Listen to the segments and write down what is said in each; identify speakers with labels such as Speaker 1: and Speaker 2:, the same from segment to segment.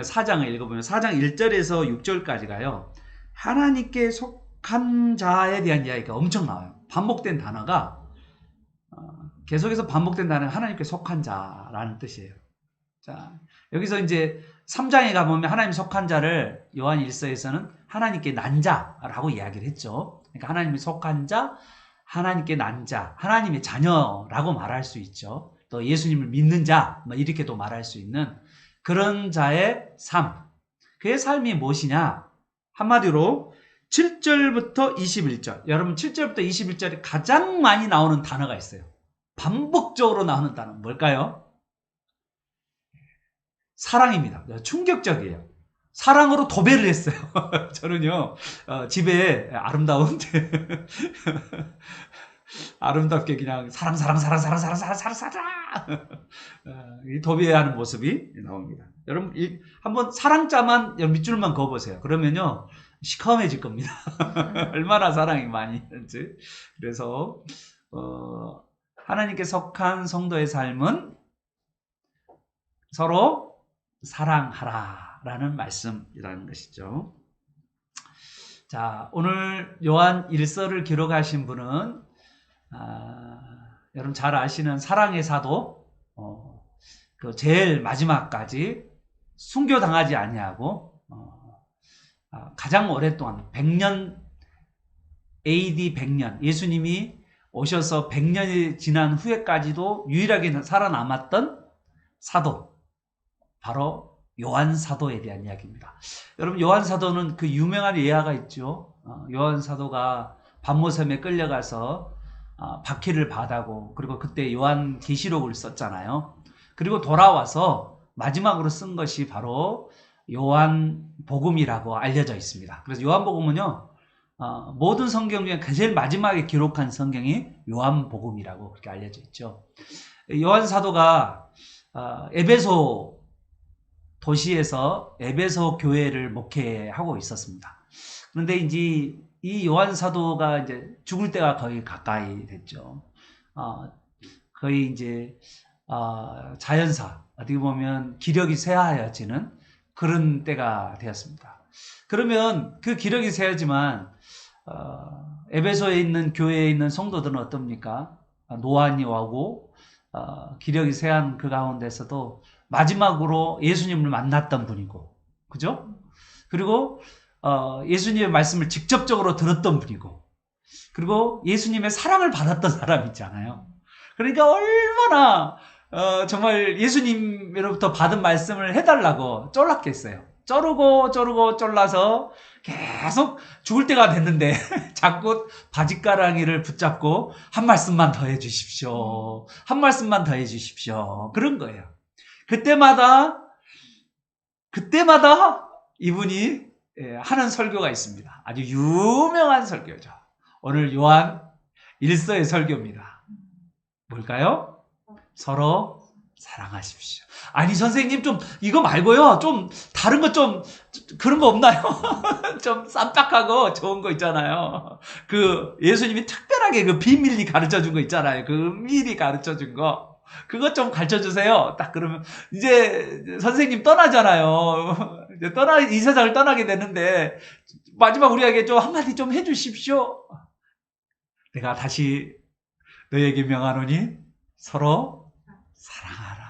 Speaker 1: 4장을 읽어보면 4장 1절에서 6절까지가요. 하나님께 속한 자에 대한 이야기가 엄청 나와요. 반복된 단어가 계속해서 반복된 단어가 하나님께 속한 자라는 뜻이에요. 자, 여기서 이제 3장에 가보면 하나님 속한 자를 요한 1서에서는 하나님께 난 자라고 이야기를 했죠. 그러니까 하나님이 속한 자, 하나님께 난 자, 하나님의 자녀라고 말할 수 있죠. 또 예수님을 믿는 자, 뭐 이렇게도 말할 수 있는 그런 자의 삶. 그의 삶이 무엇이냐? 한마디로 7절부터 21절. 여러분 7절부터 21절에 가장 많이 나오는 단어가 있어요. 반복적으로 나오는 단어 뭘까요? 사랑입니다. 충격적이에요. 사랑으로 도배를 했어요. 저는요, 집에 아름답게 그냥 사랑 이 도배하는 모습이 나옵니다. 여러분 한번 사랑자만 밑줄만 그어보세요. 그러면요 시커매질 겁니다. 얼마나 사랑이 많이 있는지. 그래서 하나님께 속한 성도의 삶은 서로 사랑하라라는 말씀이라는 것이죠. 자, 오늘 요한 1서를 기록하신 분은 여러분 잘 아시는 사랑의 사도, 그 제일 마지막까지 순교당하지 아니하고 가장 오랫동안 100년 AD 100년 예수님이 오셔서 100년이 지난 후에까지도 유일하게 살아남았던 사도, 바로 요한 사도에 대한 이야기입니다. 여러분 요한 사도는 그 유명한 예화가 있죠. 요한 사도가 반모섬에 끌려가서 박해를 받았고, 그리고 그때 요한 계시록을 썼잖아요. 그리고 돌아와서 마지막으로 쓴 것이 바로 요한 복음이라고 알려져 있습니다. 그래서 요한 복음은요, 모든 성경 중에 제일 마지막에 기록한 성경이 요한 복음이라고 그렇게 알려져 있죠. 요한 사도가 에베소 도시에서 에베소 교회를 목회하고 있었습니다. 그런데 이제 이 요한 사도가 이제 죽을 때가 거의 가까이 됐죠. 거의 이제 자연사, 어떻게 보면 기력이 쇠하여지는 그런 때가 되었습니다. 그러면 그 기력이 쇠하지만 에베소에 있는 교회에 있는 성도들은 어떻습니까? 노안이 오고 기력이 쇠한 그 가운데서도 마지막으로 예수님을 만났던 분이고, 그죠? 그리고 예수님의 말씀을 직접적으로 들었던 분이고, 그리고 예수님의 사랑을 받았던 사람이잖아요. 그러니까 얼마나 정말 예수님으로부터 받은 말씀을 해달라고 쫄랐겠어요. 쫄르고 쫄라서 계속 죽을 때가 됐는데 자꾸 바짓가랑이를 붙잡고 한 말씀만 더 해주십시오. 한 말씀만 더 해주십시오. 그런 거예요. 그때마다 이분이 하는 설교가 있습니다. 아주 유명한 설교죠. 오늘 요한 1서의 설교입니다. 뭘까요? 서로 사랑하십시오. 아니 선생님 좀 이거 말고요. 좀 다른 거 좀 그런 거 없나요? 좀 쌈박하고 좋은 거 있잖아요. 그 예수님이 특별하게 그 비밀리 가르쳐 준 거 있잖아요. 그 미리 가르쳐 준 거. 그것 좀 가르쳐 주세요. 딱 그러면 이제 선생님 떠나잖아요. 이제 이 세상을 떠나게 되는데 마지막 우리에게 좀 한마디 좀 해주십시오. 내가 다시 너에게 명하노니 서로 사랑하라.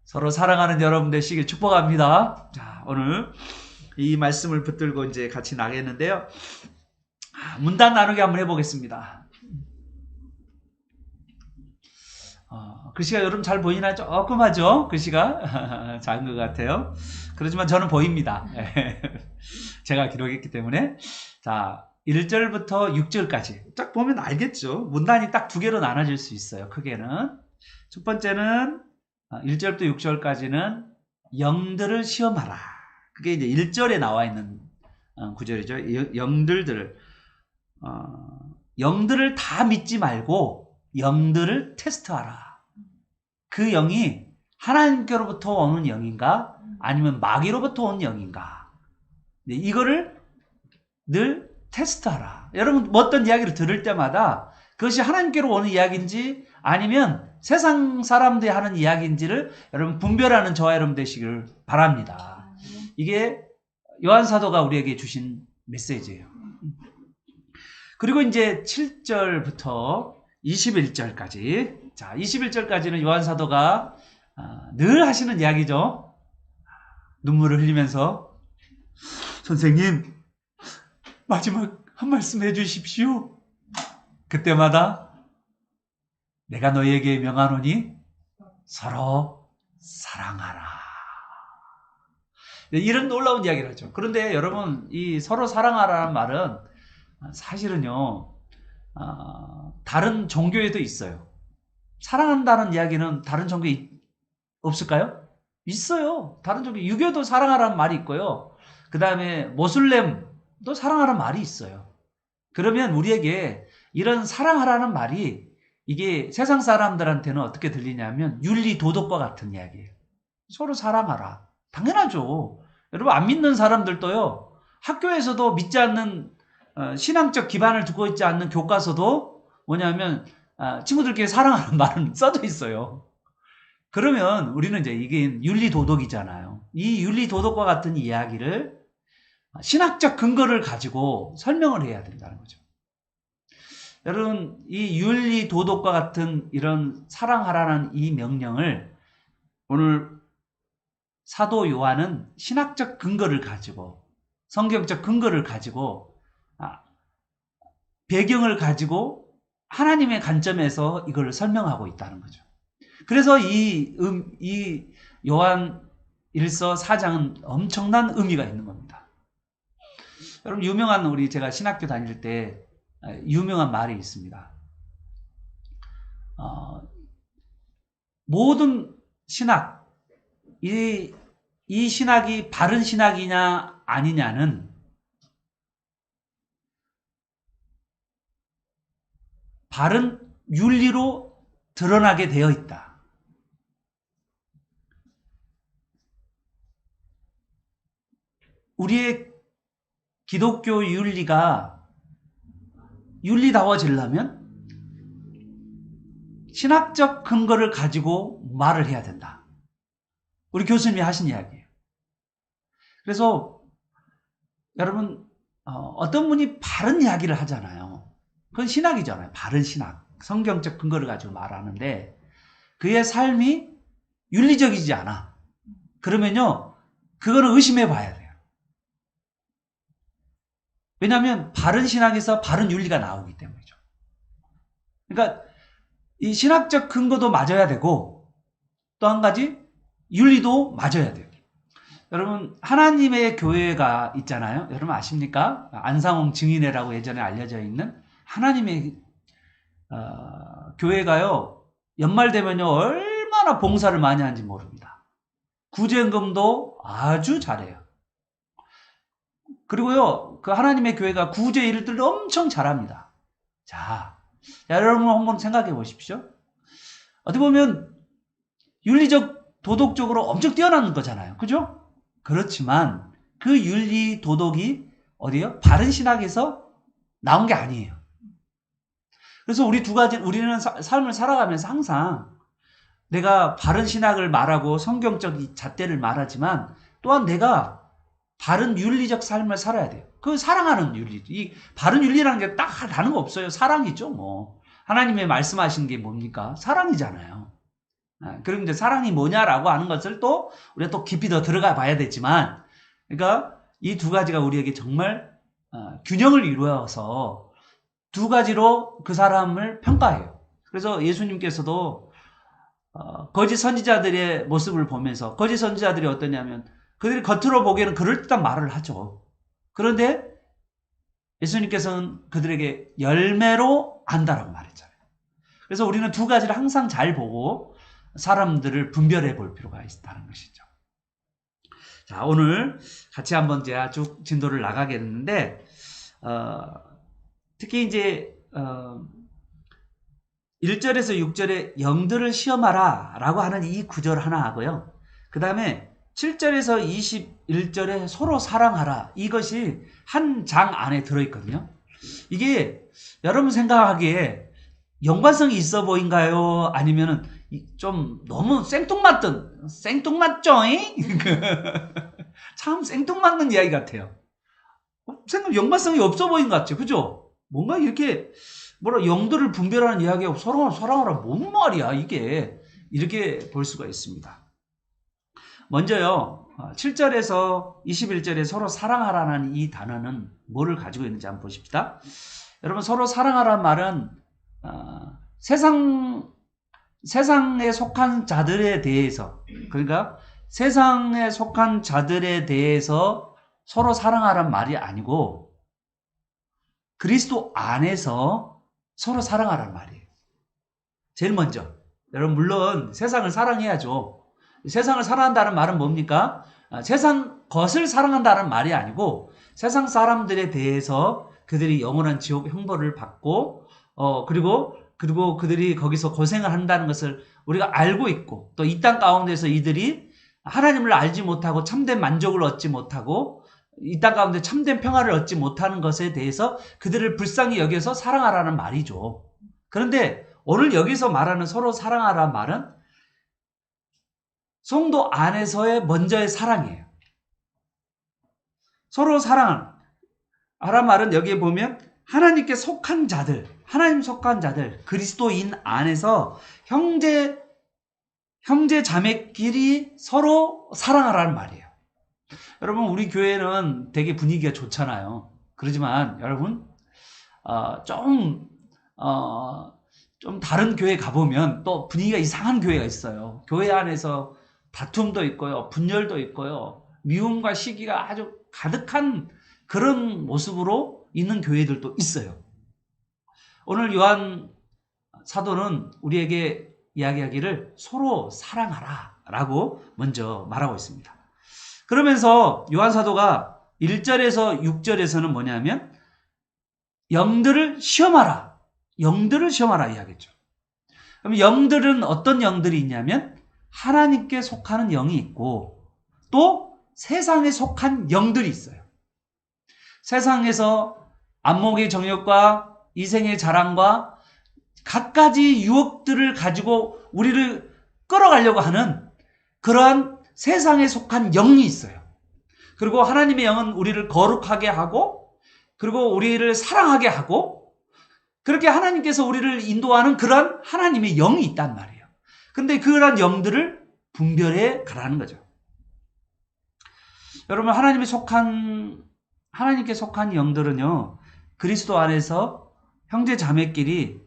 Speaker 1: 서로 사랑하는 여러분 되시길 축복합니다. 자, 오늘 이 말씀을 붙들고 이제 같이 나가겠는데요. 문단 나누기 한번 해보겠습니다. 글씨가 여러분 잘 보이나요? 조금 하죠? 글씨가 작은 것 같아요. 그렇지만 저는 보입니다. 제가 기록했기 때문에. 자, 1절부터 6절까지 딱 보면 알겠죠? 문단이 딱 두 개로 나눠질 수 있어요. 크게는. 첫 번째는 1절부터 6절까지는 영들을 시험하라. 그게 이제 1절에 나와 있는 구절이죠. 영들을 다 믿지 말고 영들을 테스트하라. 그 영이 하나님께로부터 오는 영인가 아니면 마귀로부터 온 영인가, 이거를 늘 테스트하라. 여러분 어떤 이야기를 들을 때마다 그것이 하나님께로 오는 이야기인지 아니면 세상 사람들이 하는 이야기인지를 여러분 분별하는 저와 여러분 되시길 바랍니다. 이게 요한 사도가 우리에게 주신 메시지예요. 그리고 이제 7절부터 21절까지. 자, 21절까지는 요한 사도가 늘 하시는 이야기죠. 눈물을 흘리면서 선생님 마지막 한 말씀 해주십시오. 그때마다 내가 너희에게 명하노니 서로 사랑하라. 이런 놀라운 이야기를 하죠. 그런데 여러분, 이 서로 사랑하라는 말은 사실은요, 다른 종교에도 있어요. 사랑한다는 이야기는 다른 종교에 없을까요? 있어요. 다른 종교, 유교도 사랑하라는 말이 있고요. 그 다음에 모슬렘도 사랑하라는 말이 있어요. 그러면 우리에게 이런 사랑하라는 말이 이게 세상 사람들한테는 어떻게 들리냐면 윤리 도덕과 같은 이야기예요. 서로 사랑하라. 당연하죠. 여러분, 안 믿는 사람들도요, 학교에서도 믿지 않는 신앙적 기반을 두고 있지 않는 교과서도 뭐냐면 친구들끼리 사랑하는 말은 써져 있어요. 그러면 우리는 이제 이게 윤리 도덕이잖아요. 이 윤리 도덕과 같은 이야기를 신학적 근거를 가지고 설명을 해야 된다는 거죠. 여러분, 이 윤리 도덕과 같은 이런 사랑하라는 이 명령을 오늘 사도 요한은 신학적 근거를 가지고, 성경적 근거를 가지고, 배경을 가지고 하나님의 관점에서 이걸 설명하고 있다는 거죠. 그래서 이 요한 1서 4장은 엄청난 의미가 있는 겁니다. 여러분, 유명한, 제가 신학교 다닐 때 유명한 말이 있습니다. 모든 신학, 이 신학이 바른 신학이냐 아니냐는 바른 윤리로 드러나게 되어 있다. 우리의 기독교 윤리가 윤리다워지려면 신학적 근거를 가지고 말을 해야 된다. 우리 교수님이 하신 이야기예요. 그래서 여러분, 어떤 분이 바른 이야기를 하잖아요. 그건 신학이잖아요. 바른 신학. 성경적 근거를 가지고 말하는데 그의 삶이 윤리적이지 않아. 그러면요, 그거는 의심해 봐야 돼요. 왜냐하면 바른 신학에서 바른 윤리가 나오기 때문이죠. 그러니까 이 신학적 근거도 맞아야 되고 또 한 가지 윤리도 맞아야 돼요. 여러분, 하나님의 교회가 있잖아요. 여러분 아십니까? 안상홍 증인회라고 예전에 알려져 있는 하나님의 교회가요, 연말 되면요 얼마나 봉사를 많이 하는지 모릅니다. 구제연금도 아주 잘해요. 그리고요, 그 하나님의 교회가 구제 일들을 엄청 잘합니다. 자, 여러분 한번 생각해 보십시오. 어떻게 보면 윤리적, 도덕적으로 엄청 뛰어난 거잖아요. 그죠? 그렇지만 그 윤리, 도덕이 어디요? 바른 신학에서 나온 게 아니에요. 그래서 우리는 삶을 살아가면서 항상 내가 바른 신학을 말하고 성경적 잣대를 말하지만 또한 내가 바른 윤리적 삶을 살아야 돼요. 그 사랑하는 윤리. 이 바른 윤리라는 게 딱 다른 거 없어요. 사랑이죠, 뭐. 하나님의 말씀하신 게 뭡니까? 사랑이잖아요. 그럼 이제 사랑이 뭐냐라고 하는 것을 또 우리가 또 깊이 더 들어가 봐야 되지만, 그러니까 이 두 가지가 우리에게 정말 균형을 이루어서 두 가지로 그 사람을 평가해요. 그래서 예수님께서도 거짓 선지자들의 모습을 보면서, 거짓 선지자들이 어떠냐면 그들이 겉으로 보기에는 그럴듯한 말을 하죠. 그런데 예수님께서는 그들에게 열매로 안다라고 말했잖아요. 그래서 우리는 두 가지를 항상 잘 보고 사람들을 분별해 볼 필요가 있다는 것이죠. 자, 오늘 같이 한번 제가 쭉 진도를 나가겠는데, 특히 이제 1절에서 6절에 영들을 시험하라 라고 하는 이 구절 하나 하고요. 그 다음에 7절에서 21절에 서로 사랑하라, 이것이 한 장 안에 들어있거든요. 이게 여러분 생각하기에 연관성이 있어 보인가요? 아니면은 좀 너무 생뚱맞죠잉? 참 생뚱맞는 이야기 같아요. 연관성이 없어 보인 것 같죠? 그죠? 뭔가 이렇게 영들을 분별하는 이야기하고 서로 사랑하라 뭔 말이야 이게, 이렇게 볼 수가 있습니다. 먼저요, 7절에서 21절에 서로 사랑하라는 이 단어는 뭐를 가지고 있는지 한번 보십시다. 여러분, 서로 사랑하라는 말은 세상에 속한 자들에 대해서, 그러니까 세상에 속한 자들에 대해서 서로 사랑하라는 말이 아니고 그리스도 안에서 서로 사랑하라는 말이에요. 제일 먼저, 여러분, 물론 세상을 사랑해야죠. 세상을 사랑한다는 말은 뭡니까? 세상 것을 사랑한다는 말이 아니고 세상 사람들에 대해서 그들이 영원한 지옥 형벌을 받고 그리고 그들이 거기서 고생을 한다는 것을 우리가 알고 있고, 또 이 땅 가운데서 이들이 하나님을 알지 못하고 참된 만족을 얻지 못하고 이 땅 가운데 참된 평화를 얻지 못하는 것에 대해서 그들을 불쌍히 여겨서 사랑하라는 말이죠. 그런데 오늘 여기서 말하는 서로 사랑하라는 말은 성도 안에서의 먼저의 사랑이에요. 서로 사랑하라는 말은 여기에 보면 하나님께 속한 자들, 하나님 속한 자들, 그리스도인 안에서 형제 자매끼리 서로 사랑하라는 말이에요. 여러분, 우리 교회는 되게 분위기가 좋잖아요. 그렇지만 여러분, 좀 다른 교회 가보면 또 분위기가 이상한 교회가 있어요. 교회 안에서 다툼도 있고요, 분열도 있고요, 미움과 시기가 아주 가득한 그런 모습으로 있는 교회들도 있어요. 오늘 요한 사도는 우리에게 이야기하기를 서로 사랑하라 라고 먼저 말하고 있습니다. 그러면서 요한 사도가 1절에서 6절에서는 뭐냐면 영들을 시험하라 이야기했죠. 그럼 영들은 어떤 영들이 있냐면 하나님께 속하는 영이 있고 또 세상에 속한 영들이 있어요. 세상에서 안목의 정욕과 이생의 자랑과 갖가지 유혹들을 가지고 우리를 끌어가려고 하는 그러한 세상에 속한 영이 있어요. 그리고 하나님의 영은 우리를 거룩하게 하고 그리고 우리를 사랑하게 하고 그렇게 하나님께서 우리를 인도하는 그런 하나님의 영이 있단 말이에요. 근데 그런 영들을 분별해 가라는 거죠. 여러분, 하나님께 속한 영들은요, 그리스도 안에서 형제 자매끼리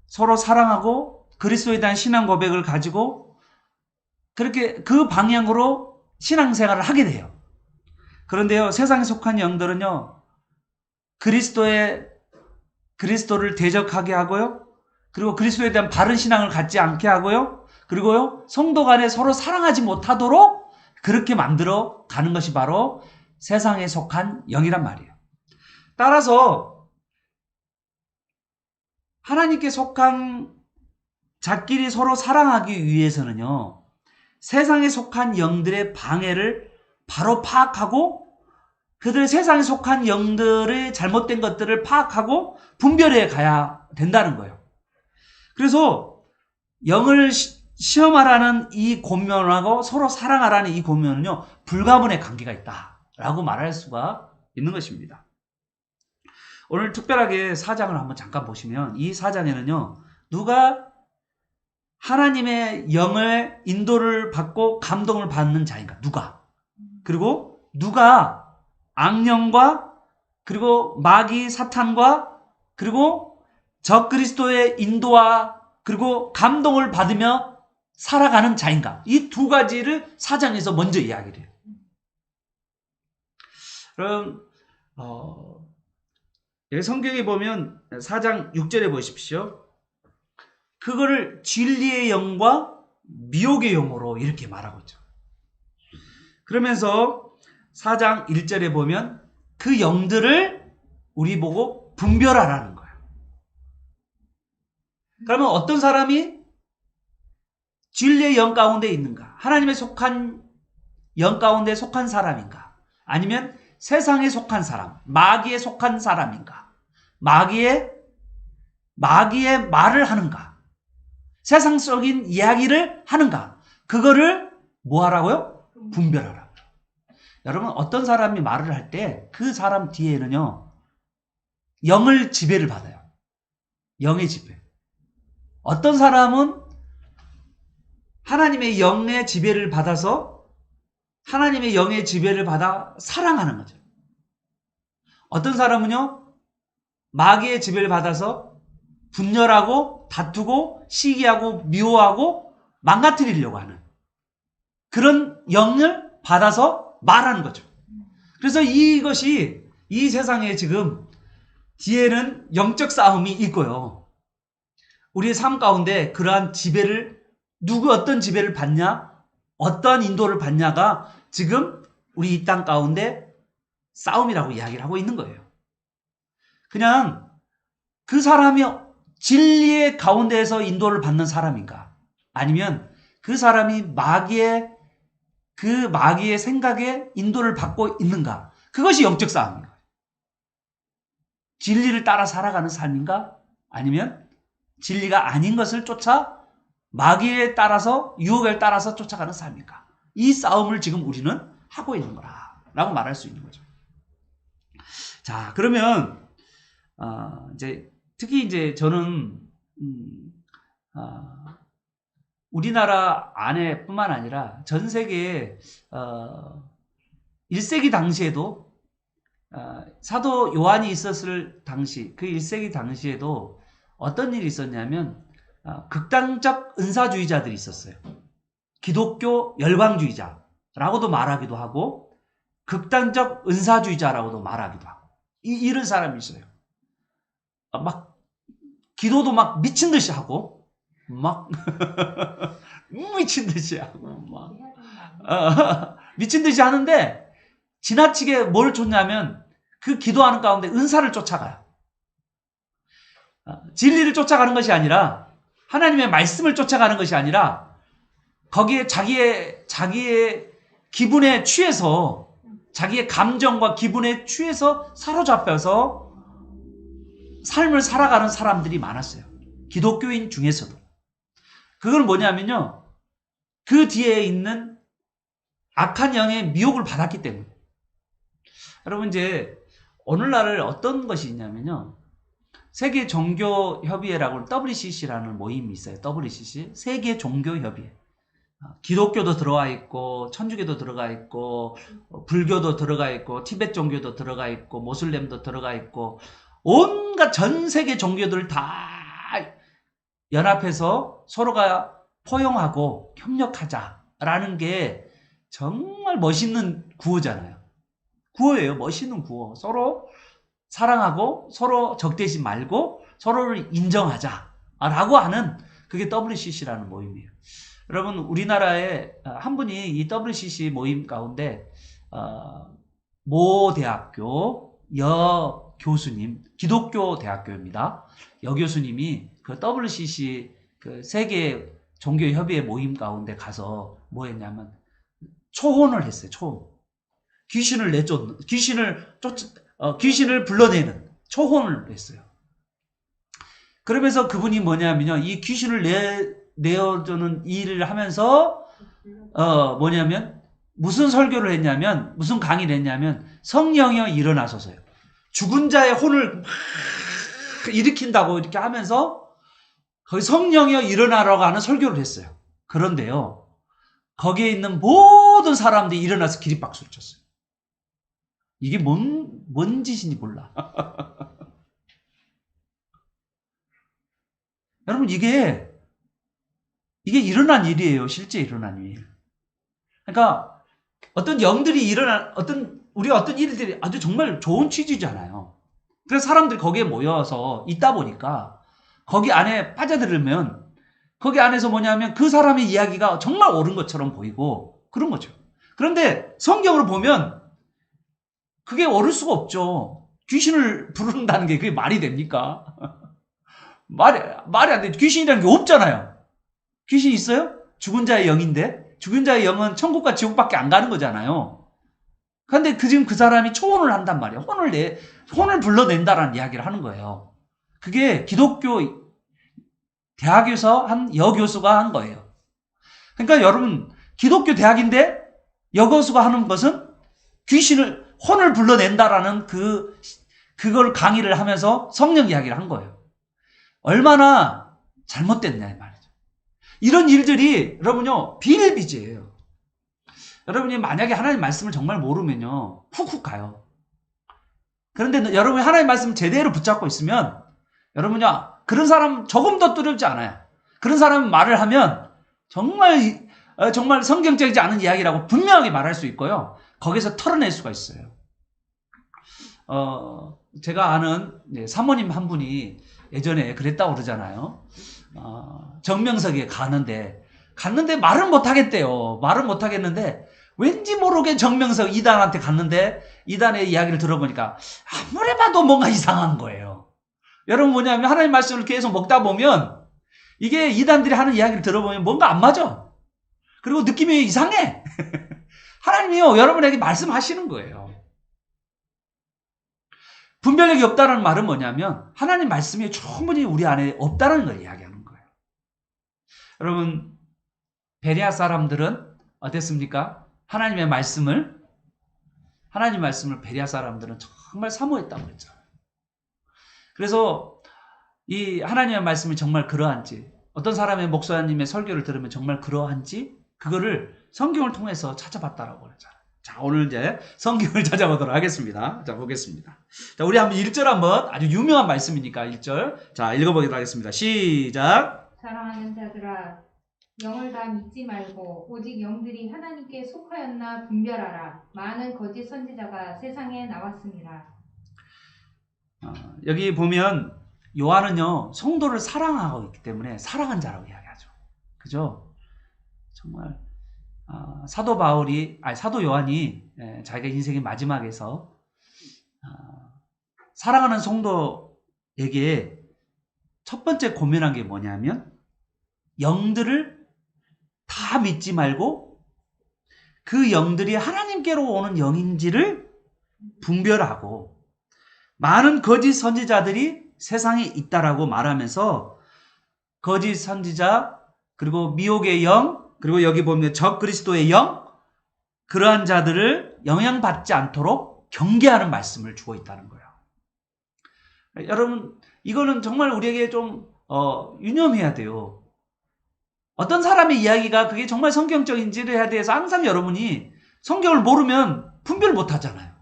Speaker 1: 서로 사랑하고 그리스도에 대한 신앙 고백을 가지고 그렇게 그 방향으로 신앙생활을 하게 돼요. 그런데요, 세상에 속한 영들은요, 그리스도를 대적하게 하고요, 그리고 그리스도에 대한 바른 신앙을 갖지 않게 하고요, 그리고요, 성도 간에 서로 사랑하지 못하도록 그렇게 만들어 가는 것이 바로 세상에 속한 영이란 말이에요. 따라서 하나님께 속한 자끼리 서로 사랑하기 위해서는요, 세상에 속한 영들의 방해를 바로 파악하고 그들 세상에 속한 영들의 잘못된 것들을 파악하고 분별해 가야 된다는 거예요. 그래서 영을 시험하라는 이 권면하고 서로 사랑하라는 이 권면은요, 불가분의 관계가 있다라고 말할 수가 있는 것입니다. 오늘 특별하게 4장을 한번 잠깐 보시면 이 4장에는요, 누가 하나님의 영을 인도를 받고 감동을 받는 자인가? 누가? 그리고 누가 악령과 그리고 마귀 사탄과 그리고 적그리스도의 인도와 그리고 감동을 받으며 살아가는 자인가? 이 두 가지를 4장에서 먼저 이야기를 해요. 그럼 여기 성경에 보면 4장 6절에 보십시오. 그거를 진리의 영과 미혹의 영으로 이렇게 말하고 있죠. 그러면서 4장 1절에 보면 그 영들을 우리 보고 분별하라는 거예요. 그러면 어떤 사람이 진리의 영 가운데 있는가? 하나님의 속한 영 가운데 속한 사람인가? 아니면 세상에 속한 사람, 마귀에 속한 사람인가? 마귀의 말을 하는가? 세상적인 이야기를 하는가? 그거를 뭐 하라고요? 분별하라고요. 여러분, 어떤 사람이 말을 할 때 그 사람 뒤에는요, 영을 지배를 받아요. 영의 지배. 어떤 사람은 하나님의 영의 지배를 받아서 하나님의 영의 지배를 받아 사랑하는 거죠. 어떤 사람은요, 마귀의 지배를 받아서 분열하고 다투고 시기하고 미워하고 망가뜨리려고 하는 그런 영을 받아서 말하는 거죠. 그래서 이것이 이 세상에 지금 뒤에는 영적 싸움이 있고요. 우리의 삶 가운데 그러한 지배를 어떤 지배를 받냐, 어떠한 인도를 받냐가 지금 우리 이 땅 가운데 싸움이라고 이야기를 하고 있는 거예요. 그냥 그 사람이 진리의 가운데에서 인도를 받는 사람인가, 아니면 그 사람이 마귀의 생각에 인도를 받고 있는가, 그것이 영적 싸움인 거예요. 진리를 따라 살아가는 삶인가, 아니면 진리가 아닌 것을 쫓아 마귀에 따라서 유혹에 따라서 쫓아가는 삶인가, 이 싸움을 지금 우리는 하고 있는 거라라고 말할 수 있는 거죠. 자, 그러면 이제 특히 이제 저는 우리나라 안에뿐만 아니라 전 세계 1세기 당시에도 사도 요한이 있었을 당시, 그 1세기 당시에도 어떤 일이 있었냐면 극단적 은사주의자들이 있었어요. 기독교 열광주의자라고도 말하기도 하고 극단적 은사주의자라고도 말하기도 하고 이런 사람이 있어요. 막 기도도 막 미친 듯이 하고 막 미친 듯이 하고 막 미친 듯이 하는데 지나치게 뭘 쫓냐면 그 기도하는 가운데 은사를 쫓아가요. 진리를 쫓아가는 것이 아니라 하나님의 말씀을 쫓아가는 것이 아니라 거기에 자기의 기분에 취해서 자기의 감정과 기분에 취해서 사로잡혀서 삶을 살아가는 사람들이 많았어요. 기독교인 중에서도. 그건 뭐냐면요, 그 뒤에 있는 악한 영의 미혹을 받았기 때문에. 여러분, 이제 오늘날 어떤 것이 있냐면요, 세계 종교 협의회라고 WCC라는 모임이 있어요. WCC, 세계 종교 협의회. 기독교도 들어가 있고 천주교도 들어가 있고 불교도 들어가 있고 티베트 종교도 들어가 있고 모슬렘도 들어가 있고 온갖 전 세계 종교들을 다 연합해서 서로가 포용하고 협력하자라는 게 정말 멋있는 구호잖아요. 구호예요. 멋있는 구호. 서로 사랑하고 서로 적대심 말고 서로를 인정하자라고 하는, 그게 WCC라는 모임이에요. 여러분, 우리나라에 한 분이 이 WCC 모임 가운데 모 대학교 여 교수님, 기독교 대학교입니다. 여 교수님이 그 WCC 그 세계 종교협의회 모임 가운데 가서 뭐 했냐면 초혼을 했어요. 초혼. 귀신을 불러내는 초혼을 했어요. 그러면서 그분이 뭐냐면요, 이 귀신을 내어주는 일을 하면서 뭐냐면 무슨 설교를 했냐면, 무슨 강의를 했냐면 성령이여 일어나소서요. 죽은 자의 혼을 막 일으킨다고 이렇게 하면서 거기 성령이여 일어나라고 하는 설교를 했어요. 그런데요, 거기에 있는 모든 사람들이 일어나서 기립박수를 쳤어요. 이게 뭔 짓인지 몰라. 여러분, 이게 일어난 일이에요. 실제 일어난 일. 그러니까 어떤 영들이 우리가 어떤 일들이 아주 정말 좋은 취지잖아요. 그래서 사람들이 거기에 모여서 있다 보니까 거기 안에 빠져들으면 거기 안에서 뭐냐면 그 사람의 이야기가 정말 옳은 것처럼 보이고 그런 거죠. 그런데 성경으로 보면 그게 옳을 수가 없죠. 귀신을 부른다는 게 그게 말이 됩니까? 말이 안 돼. 귀신이라는 게 없잖아요. 귀신 있어요? 죽은 자의 영인데 죽은 자의 영은 천국과 지옥밖에 안 가는 거잖아요. 그런데 지금 그 사람이 초혼을 한단 말이에요. 혼을 불러낸다라는 이야기를 하는 거예요. 그게 기독교 대학에서 한 여교수가 한 거예요. 그러니까 여러분, 기독교 대학인데 여교수가 하는 것은 혼을 불러낸다라는 그걸 강의를 하면서 성령 이야기를 한 거예요. 얼마나 잘못됐냐 이 말이죠. 이런 일들이 여러분요, 비일비재예요. 여러분이 만약에 하나님 말씀을 정말 모르면요, 훅훅 가요. 그런데 여러분이 하나님 말씀을 제대로 붙잡고 있으면 여러분요, 그런 사람 조금 더 두렵지 않아요. 그런 사람 말을 하면 정말 성경적이지 않은 이야기라고 분명하게 말할 수 있고요. 거기서 털어낼 수가 있어요. 제가 아는 사모님 한 분이 예전에 그랬다고 그러잖아요. 정명석에 갔는데 말은 못하겠대요. 말은 못하겠는데 왠지 모르게 정명석 이단한테 갔는데 이단의 이야기를 들어보니까 아무리 봐도 뭔가 이상한 거예요. 여러분 뭐냐면 하나님 말씀을 계속 먹다 보면 이게 이단들이 하는 이야기를 들어보면 뭔가 안 맞아. 그리고 느낌이 이상해. 하나님이요, 여러분에게 말씀하시는 거예요. 분별력이 없다는 말은 뭐냐면 하나님 말씀이 충분히 우리 안에 없다는 걸 이야기하는 거예요. 여러분, 베레아 사람들은 어땠습니까? 하나님 말씀을 베레아 사람들은 정말 사모했다고 그랬잖아요. 그래서 이 하나님의 말씀이 정말 그러한지, 어떤 사람의 목사님의 설교를 들으면 정말 그러한지 그거를 성경을 통해서 찾아봤다라고 그러잖아요. 자, 오늘 이제 성경을 찾아보도록 하겠습니다. 자, 보겠습니다. 자, 우리 한번 1절 한번, 아주 유명한 말씀이니까 1절. 자, 읽어보도록 하겠습니다. 시작.
Speaker 2: 사랑하는 자들아, 영을 다 믿지 말고 오직 영들이 하나님께 속하였나 분별하라. 많은 거짓 선지자가 세상에 나왔습니다.
Speaker 1: 여기 보면 요한은요, 성도를 사랑하고 있기 때문에 사랑한 자라고 이야기하죠. 그죠? 정말 사도 요한이 자기가 인생의 마지막에서 사랑하는 성도에게 첫 번째 고민한 게 뭐냐면 영들을 다 믿지 말고 그 영들이 하나님께로 오는 영인지를 분별하고 많은 거짓 선지자들이 세상에 있다라고 말하면서 거짓 선지자, 그리고 미혹의 영, 그리고 여기 보면 적 그리스도의 영, 그러한 자들을 영향받지 않도록 경계하는 말씀을 주고 있다는 거예요. 여러분, 이거는 정말 우리에게 좀 유념해야 돼요. 어떤 사람의 이야기가 그게 정말 성경적인지를 해야 돼서 항상 여러분이 성경을 모르면 분별 못 하잖아요.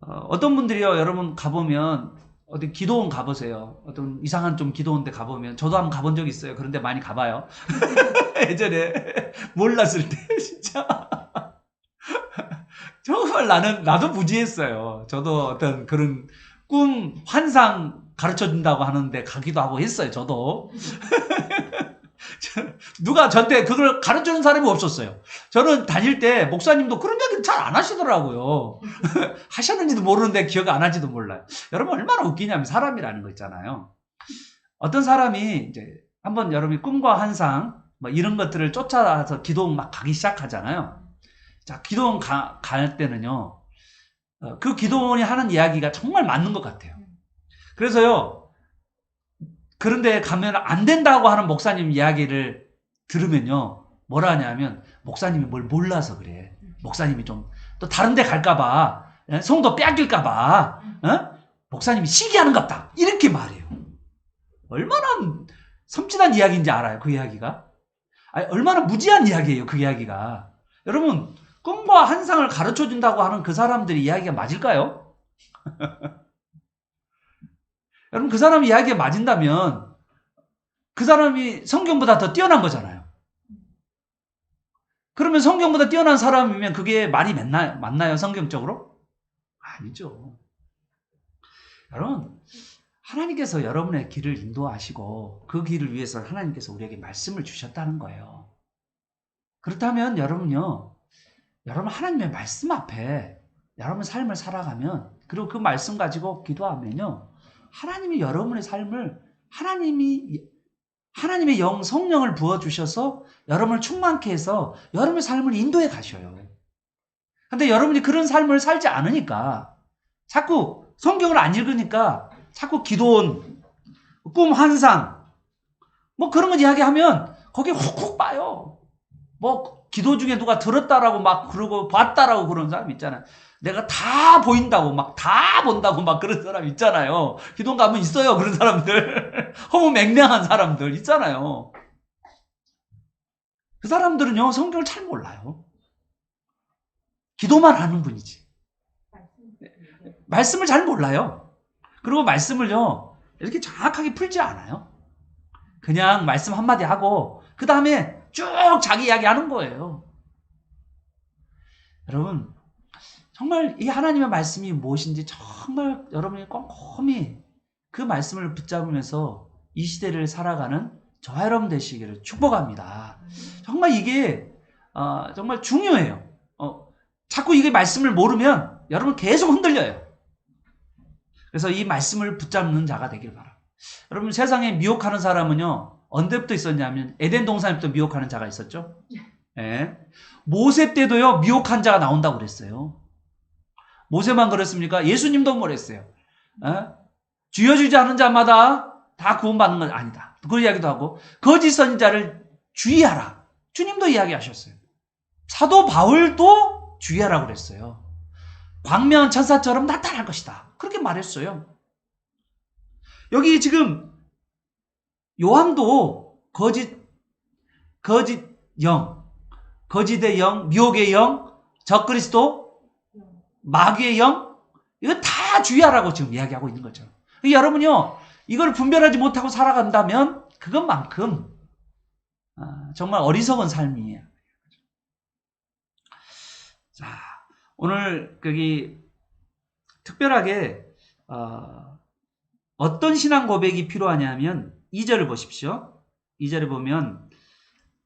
Speaker 1: 어떤 분들이요, 여러분 가보면 어디 기도원 가보세요. 어떤 이상한 좀 기도원데 가보면, 저도 한번 가본 적 있어요. 그런데 많이 가봐요. 예전에 몰랐을 때 진짜 정말 나도 무지했어요. 저도 어떤 그런 꿈 환상 가르쳐 준다고 하는데 가기도 하고 했어요. 저도. 누가 저한테 그걸 가르쳐주는 사람이 없었어요. 저는 다닐 때 목사님도 그런 얘기를 잘 안 하시더라고요. 하셨는지도 모르는데 기억 안 하지도 몰라요. 여러분 얼마나 웃기냐면 사람이라는 거 있잖아요. 어떤 사람이 이제 한번 여러분이 꿈과 환상 뭐 이런 것들을 쫓아서 기도원 막 가기 시작하잖아요. 자, 기도원 갈 때는요, 그 기도원이 하는 이야기가 정말 맞는 것 같아요. 그래서요, 그런데 가면 안 된다고 하는 목사님 이야기를 들으면요, 뭐라 하냐면 목사님이 뭘 몰라서 그래. 목사님이 좀 또 다른 데 갈까봐, 성도 뺏길까봐, 목사님이 시기하는 것 같다, 이렇게 말해요. 얼마나 섬찟한 이야기인지 알아요, 그 이야기가? 아니, 얼마나 무지한 이야기예요, 그 이야기가. 여러분, 꿈과 환상을 가르쳐준다고 하는 그 사람들의 이야기가 맞을까요? 여러분, 그 사람 이야기가 맞은다면 그 사람이 성경보다 더 뛰어난 거잖아요. 그러면 성경보다 뛰어난 사람이면 그게 말이 맞나요? 성경적으로? 아니죠. 여러분, 하나님께서 여러분의 길을 인도하시고 그 길을 위해서 하나님께서 우리에게 말씀을 주셨다는 거예요. 그렇다면 여러분 하나님의 말씀 앞에 여러분 삶을 살아가면, 그리고 그 말씀 가지고 기도하면요, 하나님이 여러분의 삶을, 하나님의 영, 성령을 부어주셔서 여러분을 충만케 해서 여러분의 삶을 인도해 가셔요. 근데 여러분이 그런 삶을 살지 않으니까, 자꾸 성경을 안 읽으니까 자꾸 기도원, 꿈 환상, 뭐 그런 거 이야기하면 거기에 훅훅 빠요. 뭐 기도 중에 누가 들었다라고 막 그러고 봤다라고 그런 사람 있잖아요. 내가 다 보인다고 막 다 본다고 막 그런 사람 있잖아요. 기도원 가면 있어요. 그런 사람들. 허무맹랑한 사람들 있잖아요. 그 사람들은요, 성경을 잘 몰라요. 기도만 하는 분이지. 말씀을 잘 몰라요. 그리고 말씀을요, 이렇게 정확하게 풀지 않아요. 그냥 말씀 한마디 하고, 그 다음에 쭉 자기 이야기 하는 거예요. 여러분, 정말 이 하나님의 말씀이 무엇인지 정말 여러분이 꼼꼼히 그 말씀을 붙잡으면서 이 시대를 살아가는 저와 여러분 되시기를 축복합니다. 정말 이게 정말 중요해요. 자꾸 이게 말씀을 모르면 여러분 계속 흔들려요. 그래서 이 말씀을 붙잡는 자가 되길 바랍니다. 여러분 세상에 미혹하는 사람은요 언제부터 있었냐면 에덴 동산부터 미혹하는 자가 있었죠. 예. 모세 때도요 미혹한 자가 나온다고 그랬어요. 모세만 그랬습니까? 예수님도 그랬어요. 예? 주여 주지 않은 자마다 다 구원받는 건 아니다. 그 이야기도 하고 거짓 선지자를 주의하라. 주님도 이야기하셨어요. 사도 바울도 주의하라고 그랬어요. 광명한 천사처럼 나타날 것이다. 그렇게 말했어요. 여기 지금 요한도 거짓 영, 거짓의 영, 미혹의 영, 적그리스도, 마귀의 영, 이거 다 주의하라고 지금 이야기하고 있는 거죠. 여러분요, 이걸 분별하지 못하고 살아간다면 그것만큼 정말 어리석은 삶이에요. 자, 오늘 거기 특별하게 어떤 신앙 고백이 필요하냐면 2절을 보십시오. 2절에 보면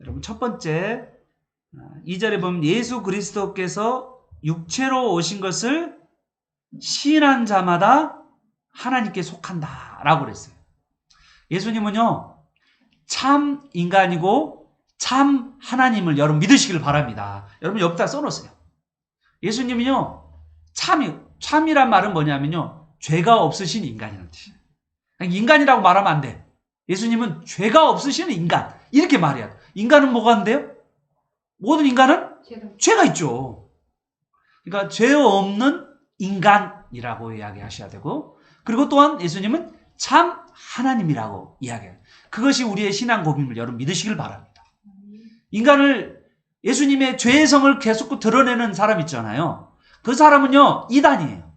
Speaker 1: 여러분 첫 번째 2절에 보면 예수 그리스도께서 육체로 오신 것을 시인한 자마다 하나님께 속한다 라고 그랬어요. 예수님은요 참 인간이고 참 하나님을 여러분 믿으시길 바랍니다. 여러분 옆에다 써놓으세요. 예수님은요 참이란 말은 뭐냐면요 죄가 없으신 인간이라는 뜻이에요. 인간이라고 말하면 안 돼. 예수님은 죄가 없으신 인간 이렇게 말해야 돼. 인간은 뭐가 안 돼요? 모든 인간은 죄가 있죠. 그러니까 죄 없는 인간이라고 이야기하셔야 되고 그리고 또한 예수님은 참 하나님이라고 이야기해요. 그것이 우리의 신앙 고백임을 여러분 믿으시길 바랍니다. 인간을 예수님의 죄의 성을 계속 드러내는 사람 있잖아요. 그 사람은요 이단이에요.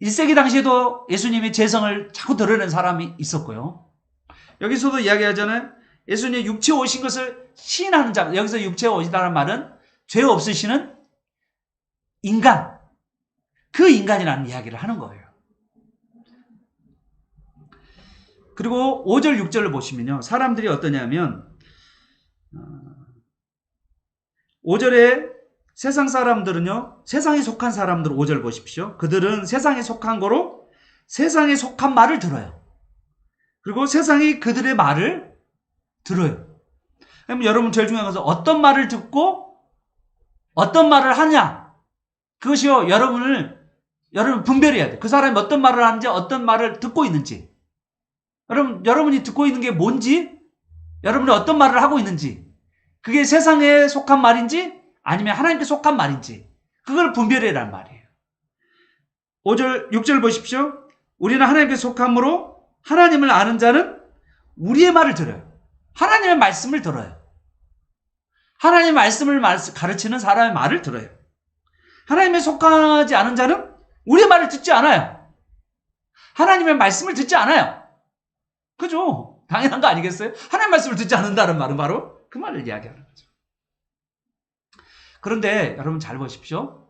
Speaker 1: 1세기 당시에도 예수님의 죄성을 자꾸 드러낸 사람이 있었고요. 여기서도 이야기하잖아요. 예수님의 육체 오신 것을 시인하는 자. 여기서 육체 오시다는 말은 죄 없으시는 인간. 그 인간이라는 이야기를 하는 거예요. 그리고 5절 6절을 보시면요. 사람들이 어떠냐면 5절에 세상 사람들은요. 세상에 속한 사람들 5절 보십시오. 그들은 세상에 속한 거로 세상에 속한 말을 들어요. 그리고 세상이 그들의 말을 들어요. 그럼 여러분 제일 중요한 것은 어떤 말을 듣고 어떤 말을 하냐. 그것이요. 여러분 분별해야 돼요. 그 사람이 어떤 말을 하는지 어떤 말을 듣고 있는지. 여러분이 듣고 있는 게 뭔지 여러분이 어떤 말을 하고 있는지 그게 세상에 속한 말인지 아니면 하나님께 속한 말인지 그걸 분별해라는 말이에요. 5절 6절 보십시오. 우리는 하나님께 속함으로 하나님을 아는 자는 우리의 말을 들어요. 하나님의 말씀을 들어요. 하나님의 말씀을 가르치는 사람의 말을 들어요. 하나님에 속하지 않은 자는 우리의 말을 듣지 않아요. 하나님의 말씀을 듣지 않아요. 그죠? 당연한 거 아니겠어요? 하나님의 말씀을 듣지 않는다는 말은 바로 그 말을 이야기하는 거죠. 그런데 여러분 잘 보십시오.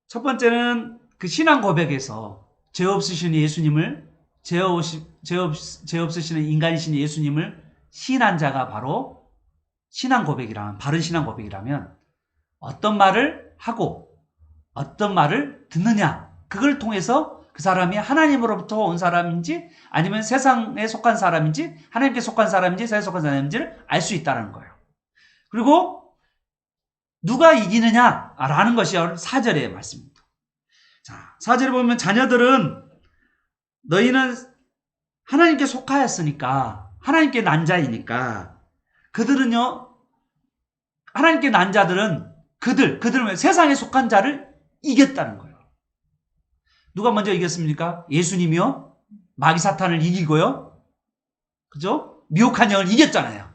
Speaker 1: 첫 번째는 그 신앙 고백에서 죄 없으신 예수님을 죄 없으시는 인간이신 예수님을 시인한 자가 바로 신앙 고백이라면 바른 신앙 고백이라면 어떤 말을 하고 어떤 말을 듣느냐 그걸 통해서 그 사람이 하나님으로부터 온 사람인지 아니면 세상에 속한 사람인지 하나님께 속한 사람인지 세상에 속한 사람인지를 알 수 있다는 거예요. 그리고 누가 이기느냐라는 것이 4절의 말씀입니다. 자, 4절에 보면 자녀들은 너희는 하나님께 속하였으니까, 하나님께 난 자이니까, 그들은요, 하나님께 난 자들은 그들은 세상에 속한 자를 이겼다는 거예요. 누가 먼저 이겼습니까? 예수님이요? 마귀 사탄을 이기고요. 그죠? 미혹한 영을 이겼잖아요.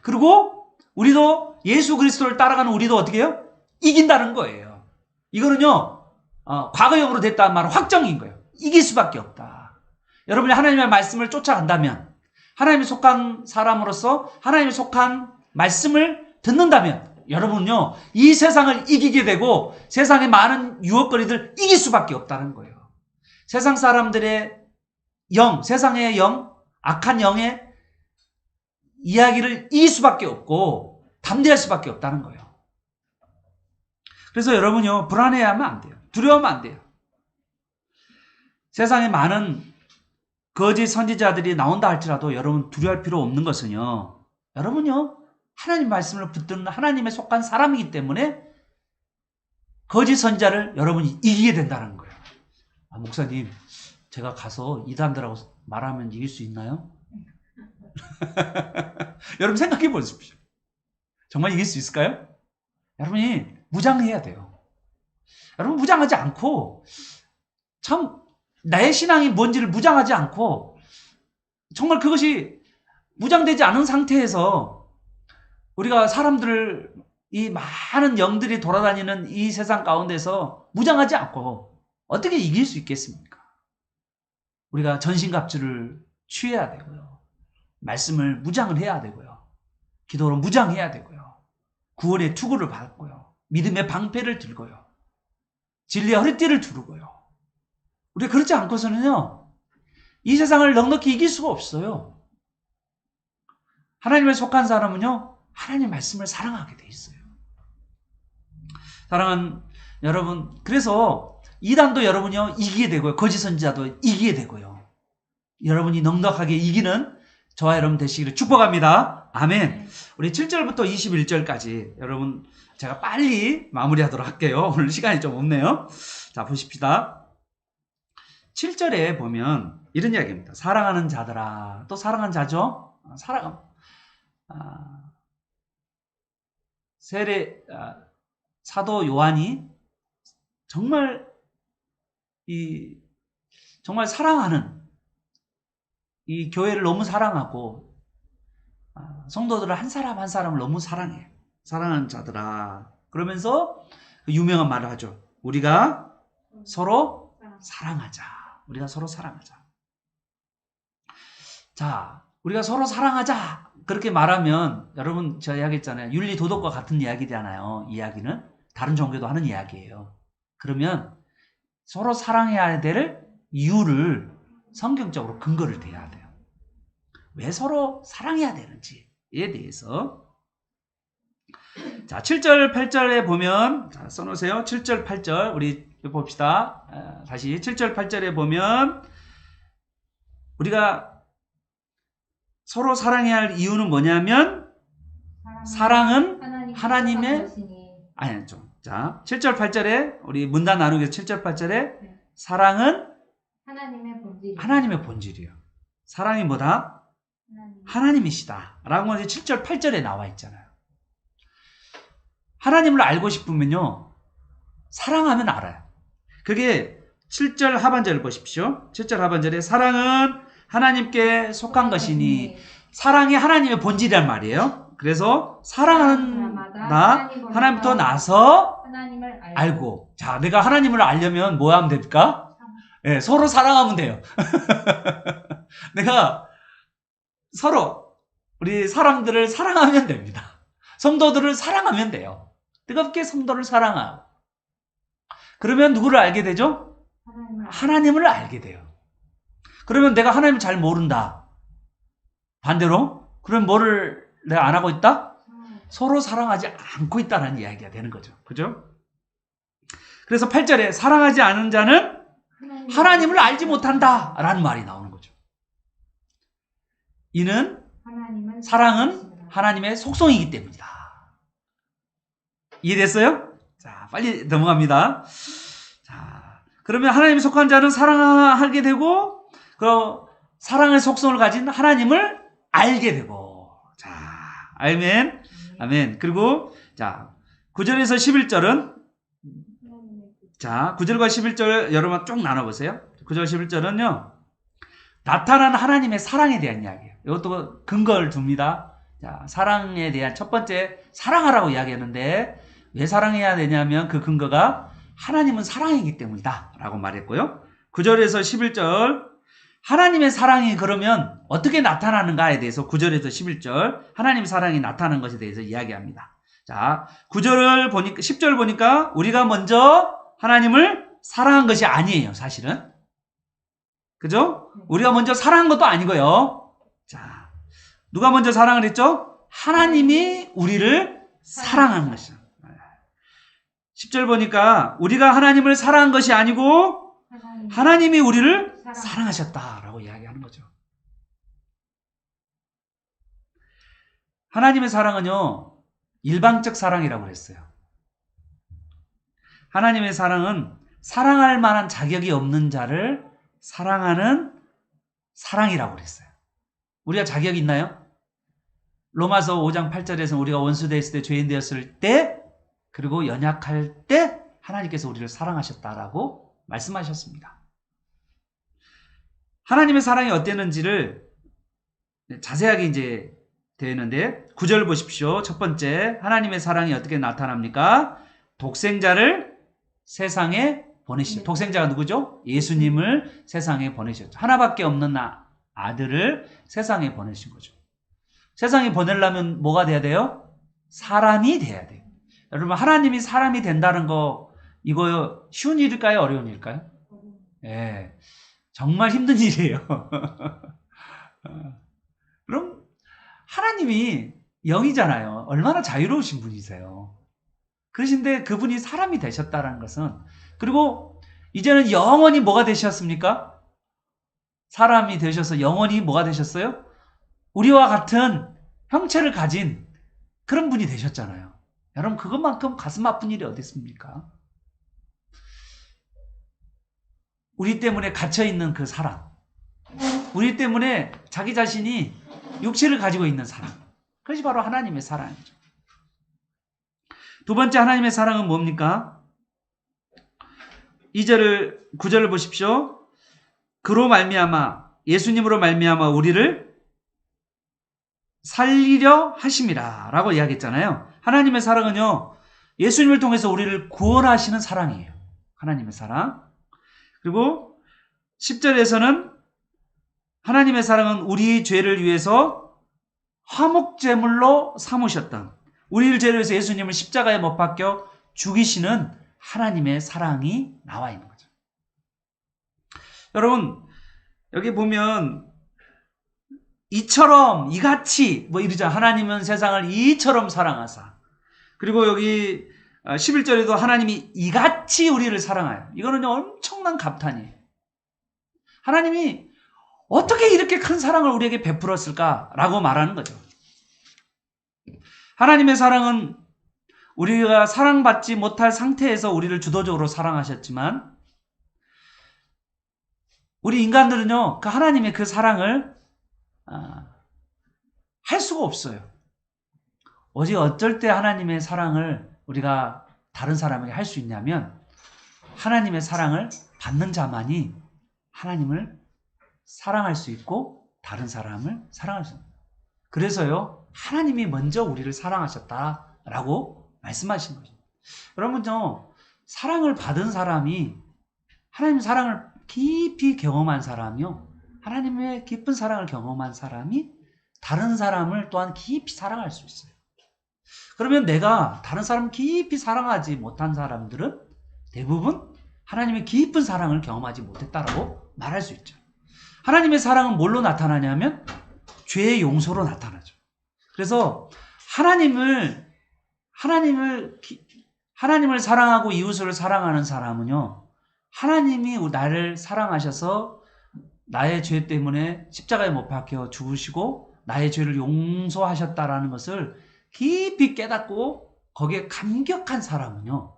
Speaker 1: 그리고 우리도 예수 그리스도를 따라가는 우리도 어떻게 해요? 이긴다는 거예요. 이거는요, 과거형으로 됐다는 말은 확정인 거예요. 이길 수밖에 없다. 여러분이 하나님의 말씀을 쫓아간다면, 하나님에 속한 사람으로서 하나님에 속한 말씀을 듣는다면, 여러분은요, 이 세상을 이기게 되고 세상의 많은 유혹거리들 이길 수밖에 없다는 거예요. 세상 사람들의 영, 세상의 영, 악한 영의 이야기를 이길 수밖에 없고 담대할 수밖에 없다는 거예요. 그래서 여러분요, 불안해하면 안 돼요. 두려워하면 안 돼요. 세상에 많은 거짓 선지자들이 나온다 할지라도 여러분 두려워할 필요 없는 것은요, 여러분요, 하나님 말씀을 붙드는 하나님에 속한 사람이기 때문에 거짓 선지자를 여러분이 이기게 된다는 거예요. 목사님, 제가 가서 이단들하고 말하면 이길 수 있나요? 여러분 생각해 보십시오. 정말 이길 수 있을까요? 여러분이 무장해야 돼요. 여러분 무장하지 않고, 참 나의 신앙이 뭔지를 무장하지 않고, 정말 그것이 무장되지 않은 상태에서 우리가 사람들을, 이 많은 영들이 돌아다니는 이 세상 가운데서 무장하지 않고 어떻게 이길 수 있겠습니까? 우리가 전신갑주를 취해야 되고요. 말씀을 무장을 해야 되고요. 기도로 무장해야 되고요. 구원의 투구를 받고요. 믿음의 방패를 들고요. 진리의 허리띠를 두르고요. 우리가 그렇지 않고서는요, 이 세상을 넉넉히 이길 수가 없어요. 하나님에 속한 사람은요, 하나님의 말씀을 사랑하게 돼 있어요. 사랑하는 여러분, 그래서 이단도 여러분이요, 이기게 되고요. 거짓 선지자도 이기게 되고요. 여러분이 넉넉하게 이기는 저와 여러분 되시기를 축복합니다. 아멘. 우리 7절부터 21절까지 여러분, 제가 빨리 마무리하도록 할게요. 오늘 시간이 좀 없네요. 자, 보십시다. 7절에 보면 이런 이야기입니다. 사랑하는 자들아. 또 사랑하는 자죠? 사도 요한이 정말 정말 사랑하는, 이 교회를 너무 사랑하고 성도들을 한 사람 한 사람을 너무 사랑해. 사랑하는 자들아. 그러면서 그 유명한 말을 하죠. 우리가 서로 사랑하자. 우리가 서로 사랑하자. 자, 우리가 서로 사랑하자. 그렇게 말하면, 여러분, 제가 이야기했잖아요. 윤리 도덕과 같은 이야기잖아요. 이야기는 다른 종교도 하는 이야기예요. 그러면 서로 사랑해야 될 이유를 성경적으로 근거를 대야 돼요. 왜 서로 사랑해야 되는지에 대해서. 자, 7절, 8절에 보면, 자, 써놓으세요. 7절, 8절. 우리 봅시다. 다시 7절, 8절에 보면, 우리가 서로 사랑해야 할 이유는 뭐냐면, 사랑은 하나님의, 아니, 좀. 자, 7절, 8절에, 우리 문단 나누기 7절, 8절에, 사랑은 하나님의 본질이에요. 사랑이 뭐다? 하나님이시다. 라고 하는 7절, 8절에 나와 있잖아요. 하나님을 알고 싶으면요, 사랑하면 알아요. 그게 7절 하반절을 보십시오. 7절 하반절에 사랑은 하나님께 속한 것이니, 사랑이 하나님의 본질이란 말이에요. 그래서 사랑하는 나, 하나님부터 나서 하나님을 알고. 자, 내가 하나님을 알려면 뭐 하면 됩니까? 네, 서로 사랑하면 돼요. 내가 서로 우리 사람들을 사랑하면 됩니다. 성도들을 사랑하면 돼요. 뜨겁게 성도를 사랑하고. 그러면 누구를 알게 되죠? 하나님을 알게 돼요. 그러면 내가 하나님을 잘 모른다. 반대로? 그럼 뭐를 내가 안 하고 있다? 서로 사랑하지 않고 있다는 이야기가 되는 거죠. 그죠? 그래서 8절에 사랑하지 않은 자는 하나님을 알지 못한다 라는 말이 나오는 거죠. 이는 사랑은 하나님의 속성이기 때문이다. 이해됐어요? 자, 빨리 넘어갑니다. 그러면 하나님에 속한 자는 사랑하게 되고 그 사랑의 속성을 가진 하나님을 알게 되고. 자, 아멘. 아멘. 그리고 자, 9절에서 11절은 자, 9절과 11절 여러분 쭉 나눠보세요. 9절 11절은요. 나타난 하나님의 사랑에 대한 이야기예요. 이것도 근거를 둡니다. 자, 사랑에 대한 첫 번째 사랑하라고 이야기했는데 왜 사랑해야 되냐면 그 근거가 하나님은 사랑이기 때문이다 라고 말했고요. 9절에서 11절 하나님의 사랑이 그러면 어떻게 나타나는가에 대해서 9절에서 11절 하나님의 사랑이 나타나는 것에 대해서 이야기합니다. 자, 9절을 보니까 10절 보니까 우리가 먼저 하나님을 사랑한 것이 아니에요, 사실은. 그죠? 우리가 먼저 사랑한 것도 아니고요. 자, 누가 먼저 사랑을 했죠? 하나님이 우리를 사랑한 것이죠. 10절 보니까 우리가 하나님을 사랑한 것이 아니고 하나님이 우리를 사랑하셨다라고 이야기하는 거죠. 하나님의 사랑은요, 일방적 사랑이라고 그랬어요. 하나님의 사랑은 사랑할 만한 자격이 없는 자를 사랑하는 사랑이라고 그랬어요. 우리가 자격이 있나요? 로마서 5장 8절에서 우리가 원수 되었을 때, 죄인 되었을 때, 그리고 연약할 때 하나님께서 우리를 사랑하셨다라고 말씀하셨습니다. 하나님의 사랑이 어땠는지를 자세하게 이제 되는데 9절 보십시오. 첫 번째, 하나님의 사랑이 어떻게 나타납니까? 독생자를 세상에 보내시죠. 독생자가 누구죠? 예수님을 세상에 보내셨죠. 하나밖에 없는 아들을 세상에 보내신 거죠. 세상에 보내려면 뭐가 돼야 돼요? 사람이 돼야 돼요. 여러분, 하나님이 사람이 된다는 거 이거 쉬운 일일까요? 어려운 일일까요? 예, 정말 힘든 일이에요. 그럼 하나님이 영이잖아요. 얼마나 자유로우신 분이세요. 그러신데 그분이 사람이 되셨다는 것은, 그리고 이제는 영원히 뭐가 되셨습니까? 사람이 되셔서 영원히 뭐가 되셨어요? 우리와 같은 형체를 가진 그런 분이 되셨잖아요. 여러분, 그것만큼 가슴 아픈 일이 어디 있습니까? 우리 때문에 갇혀있는 그 사람, 우리 때문에 자기 자신이 육체를 가지고 있는 사람, 그것이 바로 하나님의 사랑이죠. 두 번째 하나님의 사랑은 뭡니까? 9절을 보십시오. 그로 말미암아, 예수님으로 말미암아 우리를 살리려 하심이라 라고 이야기했잖아요. 하나님의 사랑은요, 예수님을 통해서 우리를 구원하시는 사랑이에요. 하나님의 사랑. 그리고 10절에서는 하나님의 사랑은 우리 죄를 위해서 화목제물로 삼으셨던, 우리를 죄를 위해서 예수님을 십자가에 못 박혀 죽이시는 하나님의 사랑이 나와 있는 거죠. 여러분, 여기 보면 이처럼, 이같이 뭐 이러자. 하나님은 세상을 이처럼 사랑하사. 그리고 여기 11절에도 하나님이 이같이 우리를 사랑하여. 이거는 엄청난 감탄이에요. 하나님이 어떻게 이렇게 큰 사랑을 우리에게 베풀었을까라고 말하는 거죠. 하나님의 사랑은 우리가 사랑받지 못할 상태에서 우리를 주도적으로 사랑하셨지만, 우리 인간들은요, 그 하나님의 그 사랑을 할 수가 없어요. 오직 어쩔 때 하나님의 사랑을 우리가 다른 사람에게 할 수 있냐면, 하나님의 사랑을 받는 자만이 하나님을 사랑할 수 있고 다른 사람을 사랑할 수 있습니다. 그래서요, 하나님이 먼저 우리를 사랑하셨다라고 말씀하신 거죠. 여러분요, 사랑을 받은 사람이, 하나님 사랑을 깊이 경험한 사람이요, 하나님의 깊은 사랑을 경험한 사람이 다른 사람을 또한 깊이 사랑할 수 있어요. 그러면 내가 다른 사람을 깊이 사랑하지 못한 사람들은 대부분 하나님의 깊은 사랑을 경험하지 못했다라고 말할 수 있죠. 하나님의 사랑은 뭘로 나타나냐면 죄의 용서로 나타나죠. 그래서 하나님을 사랑하고 이웃을 사랑하는 사람은요, 하나님이 나를 사랑하셔서 나의 죄 때문에 십자가에 못 박혀 죽으시고 나의 죄를 용서하셨다라는 것을 깊이 깨닫고 거기에 감격한 사람은요,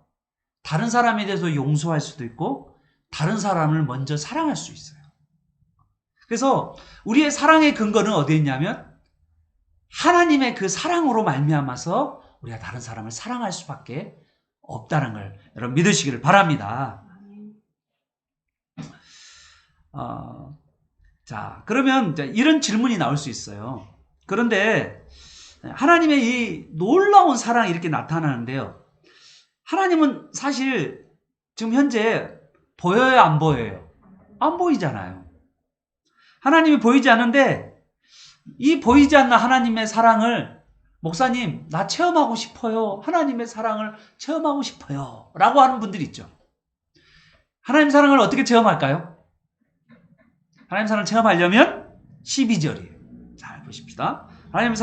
Speaker 1: 다른 사람에 대해서 용서할 수도 있고 다른 사람을 먼저 사랑할 수 있어요. 그래서 우리의 사랑의 근거는 어디에 있냐면 하나님의 그 사랑으로 말미암아서 우리가 다른 사람을 사랑할 수밖에 없다는 걸 여러분 믿으시기를 바랍니다. 자, 그러면 이제 이런 질문이 나올 수 있어요. 그런데 하나님의 이 놀라운 사랑이 이렇게 나타나는데요. 하나님은 사실 지금 현재 보여요, 안 보여요? 안 보이잖아요. 하나님이 보이지 않는데 이 보이지 않는 하나님의 사랑을 목사님, 나 체험하고 싶어요. 하나님의 사랑을 체험하고 싶어요. 라고 하는 분들이 있죠. 하나님 사랑을 어떻게 체험할까요? 하나님 사랑을 체험하려면 12절이에요. 잘 보십시다. 하나님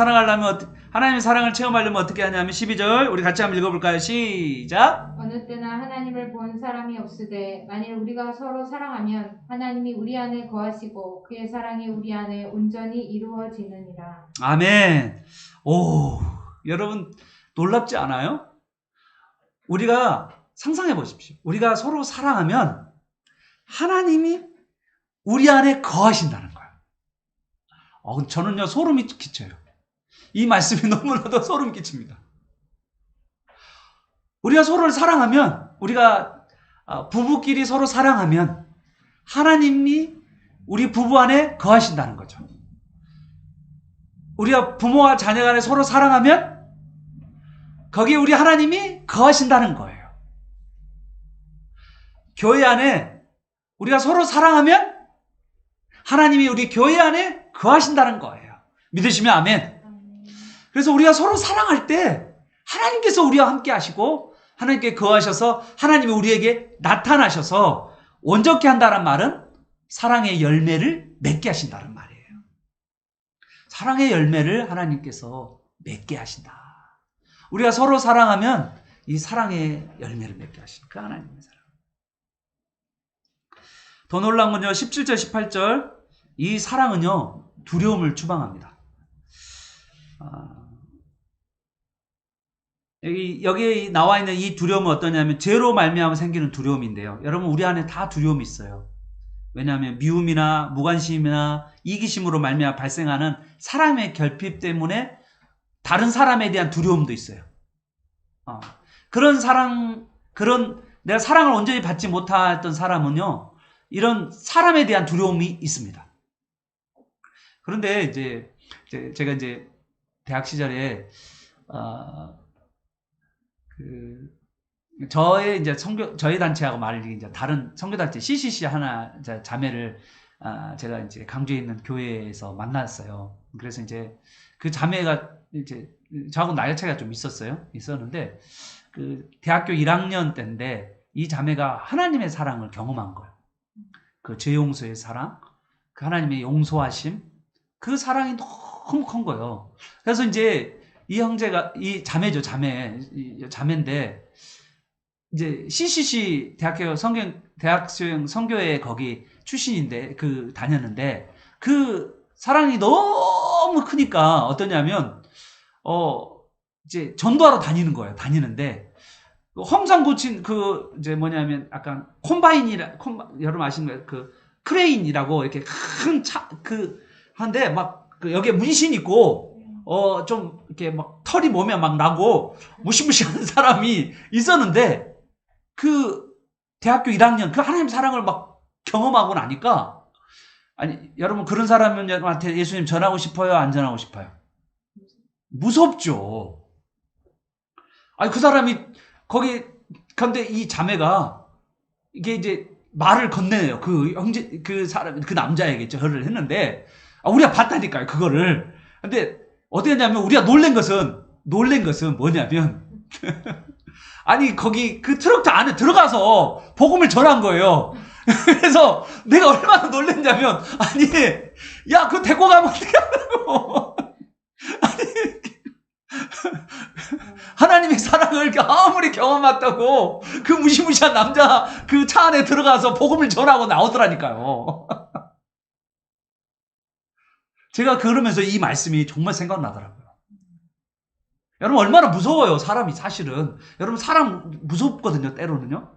Speaker 1: 하나님의 사랑을 체험하려면 어떻게 하냐면 12절 우리 같이 한번 읽어볼까요? 시작.
Speaker 2: 어느 때나 하나님을 본 사람이 없으되 만일 우리가 서로 사랑하면 하나님이 우리 안에 거하시고 그의 사랑이 우리 안에 온전히 이루어지느니라.
Speaker 1: 아멘. 오, 여러분 놀랍지 않아요? 우리가 상상해 보십시오. 우리가 서로 사랑하면 하나님이 우리 안에 거하신다는 거예요. 저는요 소름이 끼쳐요. 이 말씀이 너무나도 소름 끼칩니다. 우리가 서로를 사랑하면, 우리가 부부끼리 서로 사랑하면 하나님이 우리 부부 안에 거하신다는 거죠. 우리가 부모와 자녀 간에 서로 사랑하면 거기에 우리 하나님이 거하신다는 거예요. 교회 안에 우리가 서로 사랑하면 하나님이 우리 교회 안에 거하신다는 거예요. 믿으시면 아멘. 그래서 우리가 서로 사랑할 때 하나님께서 우리와 함께 하시고 하나님께 거하셔서 하나님이 우리에게 나타나셔서 온전케 한다는 말은 사랑의 열매를 맺게 하신다는 말이에요. 사랑의 열매를 하나님께서 맺게 하신다. 우리가 서로 사랑하면 이 사랑의 열매를 맺게 하시니까 하나님의 사랑. 더 놀라운 건요. 17절 18절 이 사랑은요. 두려움을 추방합니다. 여기 나와 있는 이 두려움은 어떠냐면 죄로 말미암아 생기는 두려움인데요. 여러분 우리 안에 다 두려움이 있어요. 왜냐하면 미움이나 무관심이나 이기심으로 말미암아 발생하는 사람의 결핍 때문에 다른 사람에 대한 두려움도 있어요. 내가 사랑을 온전히 받지 못했던 사람은요, 이런 사람에 대한 두려움이 있습니다. 그런데 이제 제가 이제 대학 시절에 저희 단체하고 말이 이제 다른 선교단체 CCC 하나 자매를 제가 이제 강주에 있는 교회에서 만났어요. 그래서 이제 그 자매가 이제 저하고 나이 차이가 좀 있었는데 그 대학교 1학년 때인데 이 자매가 하나님의 사랑을 경험한 거예요. 그 죄 용서의 사랑, 그 하나님의 용서하심, 그 사랑이 너무 큰 거예요. 그래서 이제 이 형제가 이 자매인데 이제 CCC 대학생 선교회 거기 출신인데 다녔는데 그 사랑이 너무 크니까 어떠냐면 이제 전도하러 다니는 거예요. 다니는데 험상 고친 이제 뭐냐면 약간 여러분 아시는 거예요? 그 크레인이라고 이렇게 큰 차 한데 막 여기에 문신 있고 좀 이렇게 막 털이 몸에 막 나고 무시무시한 사람이 있었는데 그 대학교 1학년 그 하나님 사랑을 막 경험하고 나니까 아니 여러분 그런 사람한테 예수님 전하고 싶어요? 안 전하고 싶어요? 무섭죠. 아니 그 사람이 근데 이 자매가 이게 이제 말을 건네요. 그 남자에게 저를 했는데 우리가 봤다니까요, 그거를. 근데 어떻게 했냐면 우리가 놀란 것은 뭐냐면 아니 거기 그 트럭터 안에 들어가서 복음을 전한 거예요. 그래서 내가 얼마나 놀랐냐면 아니 야 그거 데리고 가면 어떻게 하냐고. 아니 하나님의 사랑을 아무리 경험했다고 그 무시무시한 남자 그 차 안에 들어가서 복음을 전하고 나오더라니까요. 제가 그러면서 이 말씀이 정말 생각나더라고요. 여러분 얼마나 무서워요, 사람이 사실은. 여러분 사람 무섭거든요, 때로는요.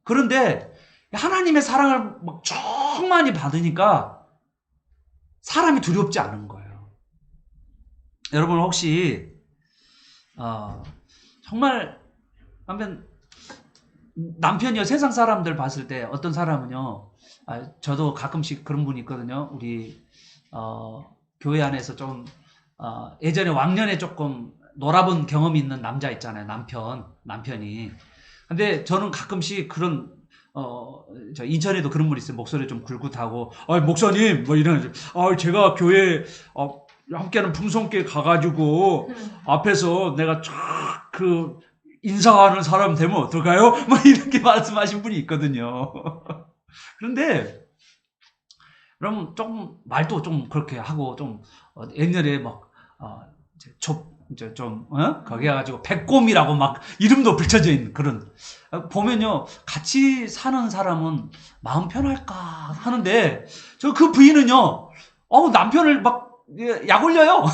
Speaker 1: 그런데 하나님의 사랑을 막 충만히 받으니까 사람이 두렵지 않은 거예요. 여러분 혹시 정말 남편이요, 세상 사람들 봤을 때 어떤 사람은요, 저도 가끔씩 그런 분이 있거든요. 우리 교회 안에서 좀 예전에 왕년에 조금 놀아본 경험이 있는 남자 있잖아요. 남편이. 근데 저는 가끔씩 그런 저 인천에도 그런 분 있어요. 목소리 좀 굵고 목사님 뭐 이런 제가 교회 함께하는 풍성교회 가가지고 앞에서 내가 쫙 그 인사하는 사람 되면 어떨까요? 뭐 이렇게 말씀하신 분이 있거든요. 그런데 그럼 좀 말도 좀 그렇게 하고 좀 옛날에 막 거기 가가지고 백곰이라고 막 이름도 붙여져 있는 그런, 보면요 같이 사는 사람은 마음 편할까 하는데 저 그 부인은요 남편을 막 약 올려요.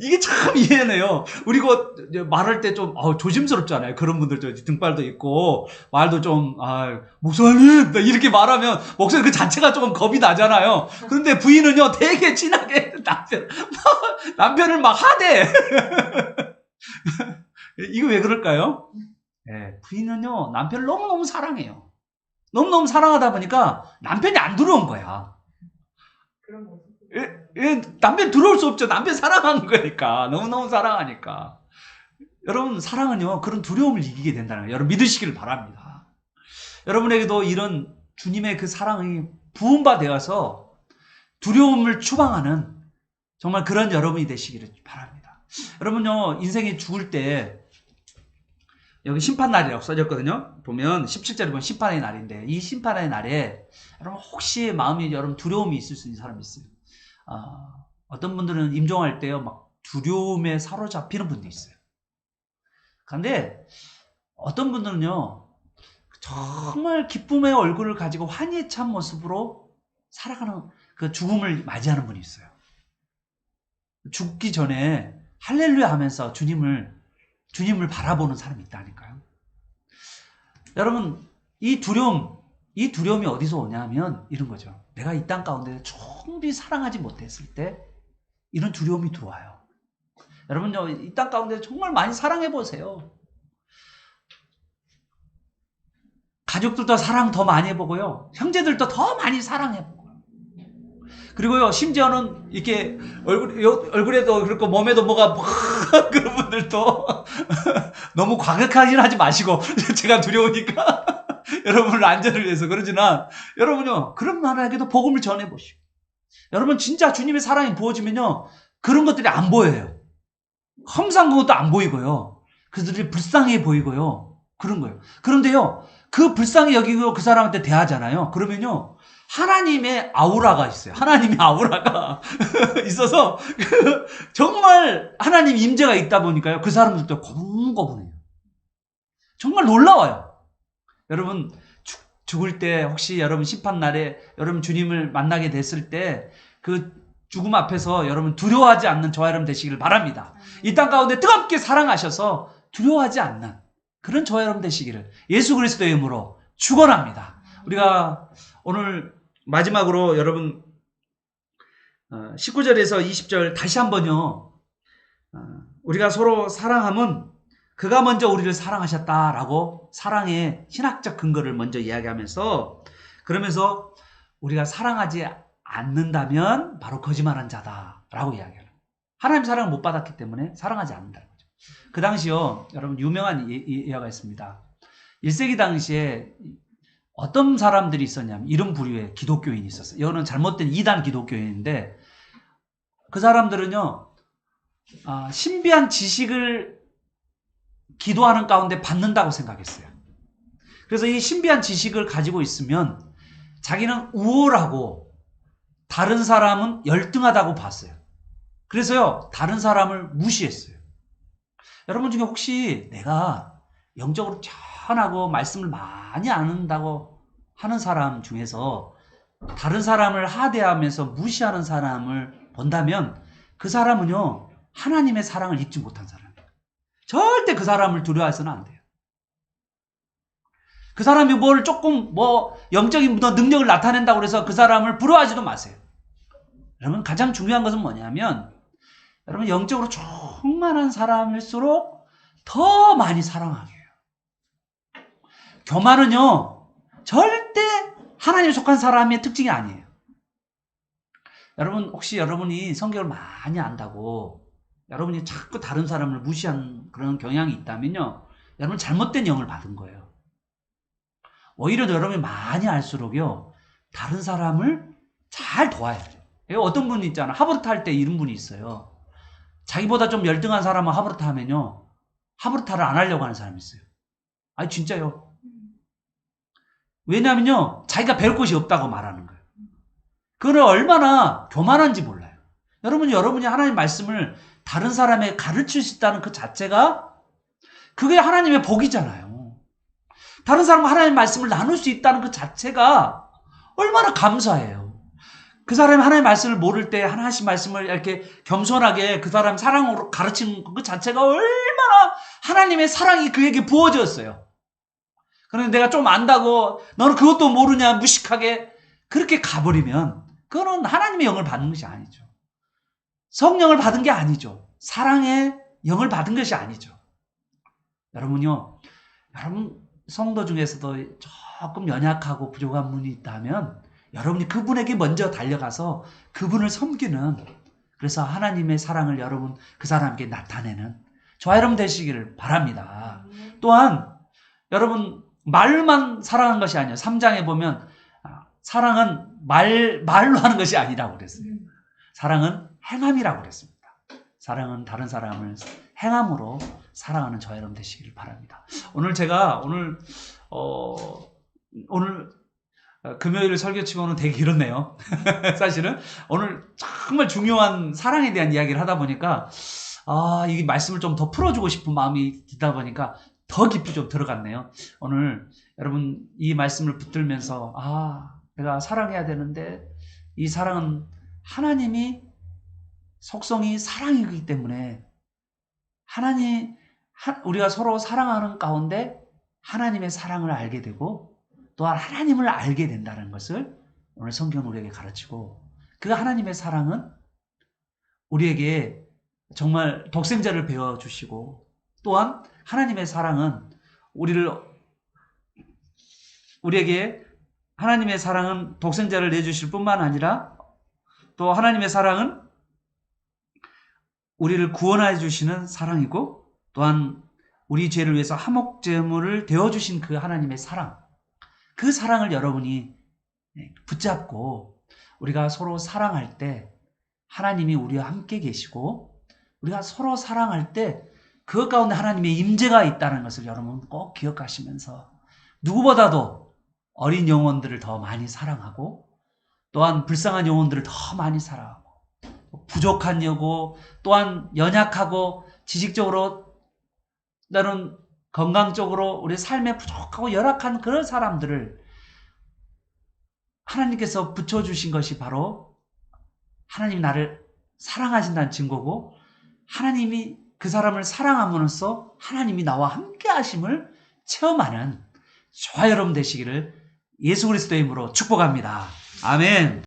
Speaker 1: 이게 참 이해네요. 그리고 말할 때 좀 조심스럽잖아요. 그런 분들 좀 등발도 있고 말도 좀 목사님 이렇게 말하면 목소리 그 자체가 조금 겁이 나잖아요. 그런데 부인은요 되게 진하게 남편을 막 하대. 이거 왜 그럴까요? 부인은요 남편을 너무너무 사랑해요. 너무너무 사랑하다 보니까 남편이 안 들어온 거야.
Speaker 2: 그런 모습.
Speaker 1: 남편 들어올 수 없죠. 남편 사랑하는 거니까. 너무너무 사랑하니까. 여러분 사랑은요 그런 두려움을 이기게 된다는 거예요. 여러분 믿으시기를 바랍니다. 여러분에게도 이런 주님의 그 사랑이 부음받아서 두려움을 추방하는 정말 그런 여러분이 되시기를 바랍니다. 여러분요 인생이 죽을 때 여기 심판날이라고 써졌거든요. 보면 17절에 보면 심판의 날인데 이 심판의 날에 여러분 혹시 마음에 여러분 두려움이 있을 수 있는 사람이 있어요. 어떤 분들은 임종할 때요 막 두려움에 사로잡히는 분도 있어요. 그런데 어떤 분들은요 정말 기쁨의 얼굴을 가지고 환희에 찬 모습으로 살아가는 그 죽음을 맞이하는 분이 있어요. 죽기 전에 할렐루야 하면서 주님을 바라보는 사람이 있다니까요. 여러분 이 두려움이 어디서 오냐면 이런 거죠. 내가 이 땅 가운데 충분히 사랑하지 못했을 때 이런 두려움이 들어와요. 여러분요 이 땅 가운데 정말 많이 사랑해 보세요. 가족들도 사랑 더 많이 해보고요. 형제들도 더 많이 사랑해보고요. 그리고요 심지어는 이렇게 얼굴에도 그렇고 몸에도 뭐가 그런 분들도 너무 과격하긴 하지 마시고 제가 두려우니까 여러분을 안전을 위해서 그러지만 여러분요 그런 만약에도 복음을 전해보시고 여러분 진짜 주님의 사랑이 부어지면요 그런 것들이 안 보여요. 항상 그것도 안 보이고요. 그들이 불쌍해 보이고요. 그런 거예요. 그런데요 그 불쌍히 여기고 그 사람한테 대하잖아요. 그러면요 하나님의 아우라가 있어요. 하나님의 아우라가 있어서 정말 하나님 임재가 있다 보니까요 그 사람들도 고분고분해요. 정말 놀라워요. 여러분 죽을 때 혹시 여러분 심판날에 여러분 주님을 만나게 됐을 때 그 죽음 앞에서 여러분 두려워하지 않는 저와 여러분 되시기를 바랍니다. 이 땅 가운데 뜨겁게 사랑하셔서 두려워하지 않는 그런 저와 여러분 되시기를 예수 그리스도의 이름으로 축원합니다. 우리가 오늘 마지막으로 여러분 19절에서 20절 다시 한번요 우리가 서로 사랑함은 그가 먼저 우리를 사랑하셨다라고 사랑의 신학적 근거를 먼저 이야기하면서 그러면서 우리가 사랑하지 않는다면 바로 거짓말한 자다라고 이야기해요. 하나님 사랑을 못 받았기 때문에 사랑하지 않는다는 거죠. 그 당시요 여러분 유명한 예화가 있습니다. 1세기 당시에 어떤 사람들이 있었냐면 이런 부류의 기독교인이 있었어요. 이거는 잘못된 이단 기독교인인데 그 사람들은요 신비한 지식을 기도하는 가운데 받는다고 생각했어요. 그래서 이 신비한 지식을 가지고 있으면 자기는 우월하고 다른 사람은 열등하다고 봤어요. 그래서요 다른 사람을 무시했어요. 여러분 중에 혹시 내가 영적으로 편하고 말씀을 많이 아는다고 하는 사람 중에서 다른 사람을 하대하면서 무시하는 사람을 본다면 그 사람은요 하나님의 사랑을 입지 못한 사람이에요. 절대 그 사람을 두려워해서는 안 돼요. 그 사람이 뭘 조금 영적인 능력을 나타낸다고 해서 그 사람을 부러워하지도 마세요. 여러분, 가장 중요한 것은 뭐냐면, 여러분, 영적으로 충만한 사람일수록 더 많이 사랑하게 해요. 교만은요, 절대 하나님에 속한 사람의 특징이 아니에요. 여러분, 혹시 여러분이 성경을 많이 안다고 여러분이 자꾸 다른 사람을 무시한 그런 경향이 있다면요, 여러분 잘못된 영을 받은 거예요. 오히려 여러분이 많이 알수록요, 다른 사람을 잘 도와야 돼요. 어떤 분이 있잖아. 하버르트 할 때 이런 분이 있어요. 자기보다 좀 열등한 사람은 하버르트 하면요, 하버르트를 안 하려고 하는 사람이 있어요. 아니, 진짜요. 왜냐면요, 자기가 배울 것이 없다고 말하는 거예요. 그걸 얼마나 교만한지 몰라요. 여러분이 하나님 말씀을 다른 사람에게 가르칠 수 있다는 그 자체가, 그게 하나님의 복이잖아요. 다른 사람과 하나님의 말씀을 나눌 수 있다는 그 자체가 얼마나 감사해요. 그 사람이 하나님의 말씀을 모를 때 하나씩 말씀을 이렇게 겸손하게 그 사람 사랑으로 가르치는 그 자체가 얼마나 하나님의 사랑이 그에게 부어졌어요. 그런데 내가 좀 안다고 너는 그것도 모르냐 무식하게 그렇게 가버리면 그거는 하나님의 영을 받는 것이 아니죠. 성령을 받은 게 아니죠. 사랑의 영을 받은 것이 아니죠. 여러분요, 여러분 성도 중에서도 조금 연약하고 부족한 분이 있다면 여러분이 그분에게 먼저 달려가서 그분을 섬기는, 그래서 하나님의 사랑을 여러분 그 사람에게 나타내는 저와 여러분 되시기를 바랍니다. 또한 여러분 말만 사랑한 것이 아니에요. 3장에 보면 사랑은 말로 하는 것이 아니라고 그랬어요. 사랑은 행함이라고 그랬습니다. 사랑은 다른 사람을 행함으로 사랑하는 저와 여러분 되시기를 바랍니다. 오늘 제가 오늘 금요일 설교치고는 되게 길었네요. 사실은 오늘 정말 중요한 사랑에 대한 이야기를 하다 보니까 이 말씀을 좀 더 풀어주고 싶은 마음이 들다 보니까 더 깊이 좀 들어갔네요. 오늘 여러분 이 말씀을 붙들면서 내가 사랑해야 되는데 이 사랑은 하나님이 속성이 사랑이기 때문에 우리가 서로 사랑하는 가운데 하나님의 사랑을 알게 되고 또한 하나님을 알게 된다는 것을 오늘 성경은 우리에게 가르치고, 그 하나님의 사랑은 우리에게 정말 독생자를 배워주시고, 또한 하나님의 사랑은 우리에게 하나님의 사랑은 독생자를 내주실 뿐만 아니라 또 하나님의 사랑은 우리를 구원해 주시는 사랑이고, 또한 우리 죄를 위해서 화목제물을 되어주신 그 하나님의 사랑, 그 사랑을 여러분이 붙잡고 우리가 서로 사랑할 때 하나님이 우리와 함께 계시고, 우리가 서로 사랑할 때 그 가운데 하나님의 임재가 있다는 것을 여러분 꼭 기억하시면서 누구보다도 어린 영혼들을 더 많이 사랑하고, 또한 불쌍한 영혼들을 더 많이 사랑하고, 부족한 영혼, 또한 연약하고 지식적으로 나는 건강적으로 우리 삶에 부족하고 열악한 그런 사람들을 하나님께서 붙여주신 것이 바로 하나님이 나를 사랑하신다는 증거고, 하나님이 그 사람을 사랑함으로써 하나님이 나와 함께 하심을 체험하는 저와 여러분 되시기를 예수 그리스도의 이름으로 축복합니다. 아멘.